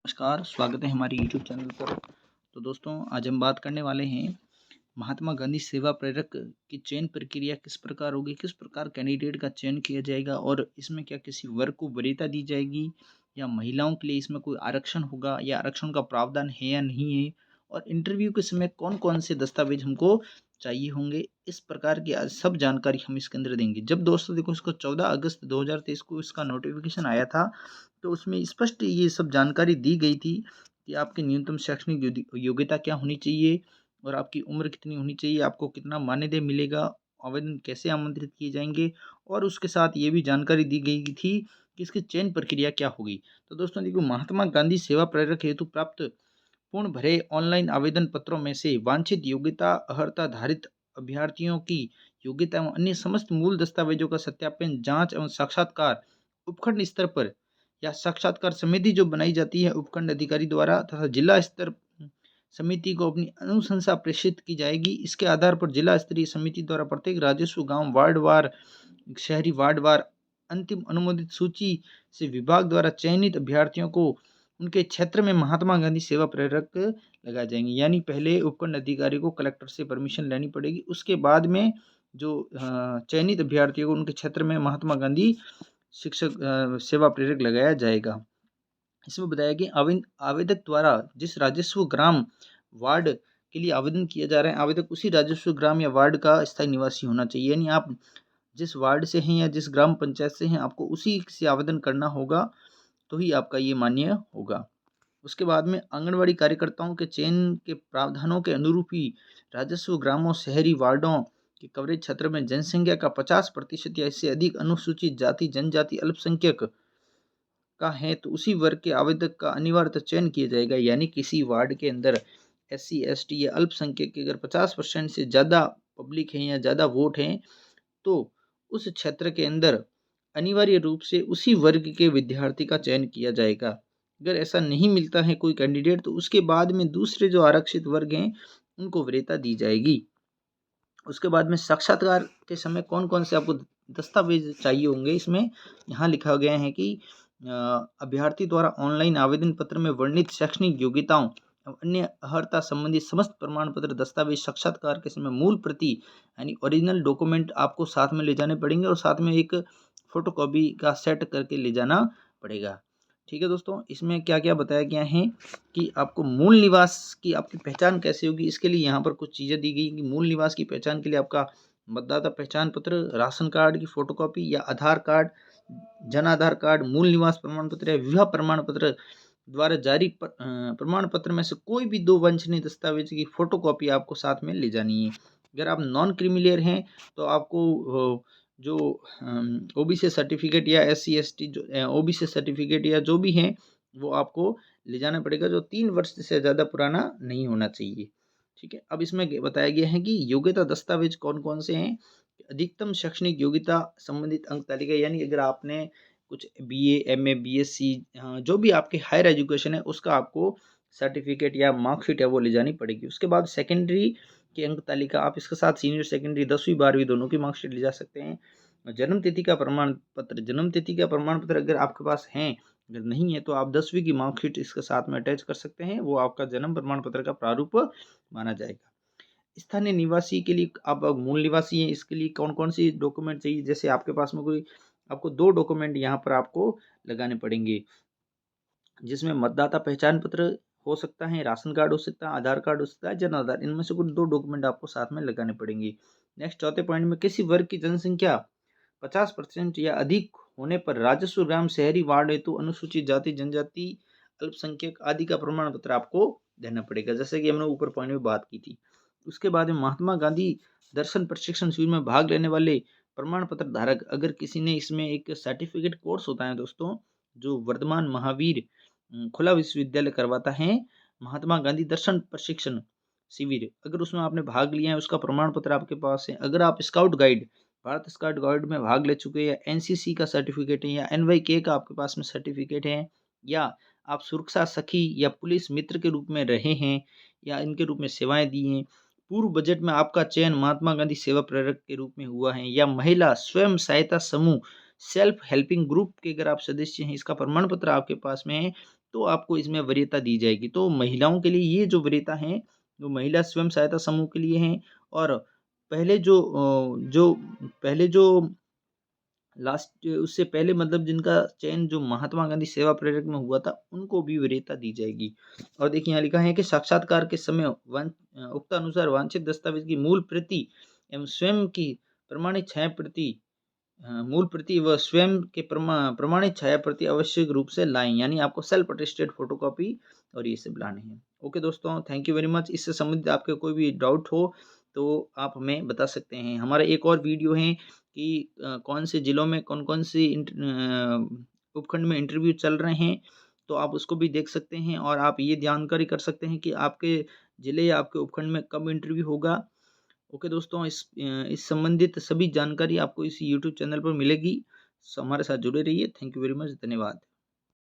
नमस्कार, स्वागत है हमारे यूट्यूब चैनल पर। तो दोस्तों, आज हम बात करने वाले हैं महात्मा गांधी सेवा प्रेरक की चयन प्रक्रिया किस प्रकार होगी, किस प्रकार कैंडिडेट का चयन किया जाएगा और इसमें क्या किसी वर्ग को वरीयता दी जाएगी या महिलाओं के लिए इसमें कोई आरक्षण होगा या आरक्षण का प्रावधान है या नहीं है, और इंटरव्यू के समय कौन कौन से दस्तावेज हमको चाहिए होंगे। इस प्रकार की आज सब जानकारी हम इसके अंदर देंगे। जब दोस्तों देखो, इसको 14 अगस्त 2023 को इसका नोटिफिकेशन आया था, तो उसमें स्पष्ट ये सब जानकारी दी गई थी कि आपकी न्यूनतम शैक्षणिक योग्यता क्या होनी चाहिए और आपकी उम्र कितनी होनी चाहिए, आपको कितना मानदेय मिलेगा, आवेदन कैसे आमंत्रित किए जाएंगे, और उसके साथ ये भी जानकारी दी गई थी कि इसकी चयन प्रक्रिया क्या होगी। तो दोस्तों देखो, महात्मा गांधी सेवा प्रेरक हेतु प्राप्त पूर्ण भरे ऑनलाइन आवेदन पत्रों में से वांछित योग्यता अर्हता धारित अभ्यर्थियों की योग्यता एवं अन्य समस्त मूल दस्तावेजों का सत्यापन, जांच एवं साक्षात्कार उपखंड स्तर पर या साक्षात्कार समिति जो बनाई जाती है उपखंड अधिकारी द्वारा तथा जिला स्तर समिति को अपनी अनुशंसा प्रेषित की जाएगी। इसके आधार पर जिला स्तरीय समिति द्वारा प्रत्येक राजस्व गांव वार्ड वार, शहरी वार्ड वार अंतिम अनुमोदित सूची से विभाग द्वारा चयनित अभ्यर्थियों को उनके क्षेत्र में महात्मा गांधी सेवा प्रेरक लगाए जाएंगे। यानी पहले उपखंड अधिकारी को कलेक्टर से परमिशन लेनी पड़ेगी, उसके बाद में जो चयनित अभ्यर्थियों को उनके क्षेत्र में महात्मा गांधी शिक्षक सेवा प्रेरक लगाया जाएगा। इसमें बताया कि आवेदक द्वारा जिस राजस्व ग्राम वार्ड के लिए आवेदन किया जा रहा है, आवेदक उसी राजस्व ग्राम या वार्ड का स्थायी निवासी होना चाहिए। यानी आप जिस वार्ड से हैं या जिस ग्राम पंचायत से हैं, आपको उसी से आवेदन करना होगा, तो ही आपका ये मान्य होगा। उसके बाद में आंगनवाड़ी कार्यकर्ताओं के चयन के प्रावधानों के अनुरूप ही राजस्व ग्रामों, शहरी वार्डों के कवरेज क्षेत्र में जनसंख्या का 50% या इससे अधिक अनुसूचित जाति, जनजाति, अल्पसंख्यक का है तो उसी वर्ग के आवेदक का अनिवार्य चयन किया जाएगा। यानी किसी वार्ड के अंदर SC ST या अल्पसंख्यक के अगर 50% से ज़्यादा पब्लिक है या ज़्यादा वोट हैं, तो उस क्षेत्र के अंदर अनिवार्य रूप से उसी वर्ग के विद्यार्थी का चयन किया जाएगा। अगर ऐसा नहीं मिलता है कोई कैंडिडेट, तो उसके बाद में दूसरे जो आरक्षित वर्ग हैं उनको वरीयता दी जाएगी। उसके बाद में साक्षात्कार के समय कौन कौन से आपको दस्तावेज चाहिए होंगे, इसमें यहाँ लिखा गया है कि अभ्यर्थी द्वारा ऑनलाइन आवेदन पत्र में वर्णित शैक्षणिक योग्यताओं एवं अन्य अर्हता संबंधी समस्त प्रमाण पत्र दस्तावेज साक्षात्कार के समय मूल प्रति यानी ओरिजिनल डॉक्यूमेंट आपको साथ में ले जाने पड़ेंगे और साथ में एक फोटोकॉपी का सेट करके ले जाना पड़ेगा। ठीक है दोस्तों, इसमें क्या क्या बताया गया है कि आपको मूल निवास की आपकी पहचान कैसे होगी। इसके लिए यहाँ पर कुछ चीज़ें दी गई कि मूल निवास की पहचान के लिए आपका मतदाता पहचान पत्र, राशन कार्ड की फोटोकॉपी या आधार कार्ड, जन आधार कार्ड, मूल निवास प्रमाण पत्र या विवाह प्रमाण पत्र द्वारा जारी प्रमाण पत्र में से कोई भी दो वांछनीय दस्तावेज की फोटोकॉपी आपको साथ में ले जानी है। अगर आप नॉन क्रिमिलियर हैं तो आपको जो OBC सर्टिफिकेट या SC ST जो OBC सर्टिफिकेट या जो भी हैं वो आपको ले जाना पड़ेगा, जो 3 वर्ष से ज़्यादा पुराना नहीं होना चाहिए। ठीक है, अब इसमें बताया गया है कि योग्यता दस्तावेज कौन कौन से हैं। अधिकतम शैक्षणिक योग्यता संबंधित अंक तालिका, यानी अगर आपने कुछ BA MA BSc जो भी आपके हायर एजुकेशन है उसका आपको सर्टिफिकेट या मार्कशीट है वो ले जानी पड़ेगी। उसके बाद सेकेंडरी की अंक तालिका, आप इसके साथ सीनियर सेकेंडरी 10वीं 12वीं दोनों की मार्कशीट ले जा सकते हैं। जन्म तिथि का प्रमाण पत्र, जन्म तिथि का प्रमाण पत्र अगर आपके पास है, अगर नहीं है तो आप 10वीं की मार्कशीट इसके साथ में अटैच कर सकते हैं, वो आपका जन्म प्रमाण पत्र का प्रारूप माना जाएगा। स्थानीय निवासी के लिए, आप मूल निवासी हैं, इसके लिए कौन कौन सी डॉक्यूमेंट चाहिए। जैसे आपके पास में कोई, आपको 2 डॉक्यूमेंट यहाँ पर आपको लगाने पड़ेंगे, जिसमें मतदाता पहचान पत्र हो सकता है, राशन कार्ड हो सकता है, आधार कार्ड हो सकता है, जन आधार, इनमें से कुछ 2 डॉक्यूमेंट आपको साथ में लगाने पड़ेंगे। नेक्स्ट चौथे पॉइंट में, किसी वर्ग की जनसंख्या 50% या अधिक होने पर राजस्व ग्राम, शहरी वार्ड हेतु अनुसूचित जाति, जनजाति, अल्पसंख्यक आदि का प्रमाण पत्र आपको देना पड़ेगा, जैसे कि हमने ऊपर पॉइंट में बात की थी। उसके बाद में महात्मा गांधी दर्शन प्रशिक्षण शिविर में भाग लेने वाले प्रमाण पत्र धारक, अगर किसी ने इसमें एक सर्टिफिकेट कोर्स होता है दोस्तों, जो वर्धमान महावीर खुला विश्वविद्यालय करवाता है, महात्मा गांधी दर्शन प्रशिक्षण शिविर, अगर उसमें आपने भाग लिया है उसका प्रमाण पत्र आपके पास है। अगर आप scout guide, Bharat scout guide में भाग ले चुके हैं, या NCC का सर्टिफिकेट है, या NYK का आपके पास में सर्टिफिकेट है, या आप सुरक्षा सखी या पुलिस मित्र के रूप में रहे हैं या इनके रूप में सेवाएं दी हैं, पूर्व बजट में आपका चयन महात्मा गांधी सेवा प्रेरक के रूप में हुआ है, या महिला स्वयं सहायता समूह सेल्फ हेल्पिंग ग्रुप के अगर आप सदस्य हैं, इसका प्रमाण पत्र आपके पास में है, तो आपको इसमें वरीयता दी जाएगी। तो महिलाओं के लिए ये जो वरीयता है, वो महिला स्वयं सहायता समूह के लिए हैं। और पहले जो पहले जो लास्ट उससे पहले मतलब जिनका चयन जो महात्मा गांधी सेवा प्रेरक में हुआ था, उनको भी वरीयता दी जाएगी। और देखिए यहाँ लिखा है कि साक्षात्कार के समय उक्त अनुसार वांछित दस्तावेज की मूल प्रति एवं स्वयं की प्रमाणित छाया प्रति मूल प्रति व स्वयं के प्रमाणित छाया प्रति आवश्यक रूप से लाएं, यानी आपको सेल्फ अटेस्टेड फोटोकॉपी और ये सब लाने हैं। ओके दोस्तों, थैंक यू वेरी मच। इससे संबंधित आपके कोई भी डाउट हो तो आप हमें बता सकते हैं। हमारा एक और वीडियो है कि कौन से ज़िलों में कौन-कौन सी उपखंड में इंटरव्यू चल रहे हैं, तो आप उसको भी देख सकते हैं और आप ये जानकारी कर सकते हैं कि आपके ज़िले या आपके उपखंड में कब इंटरव्यू होगा। ओके दोस्तों, इस संबंधित सभी जानकारी आपको इस यूट्यूब चैनल पर मिलेगी। हमारे साथ जुड़े रहिए। Thank you very much. धन्यवाद।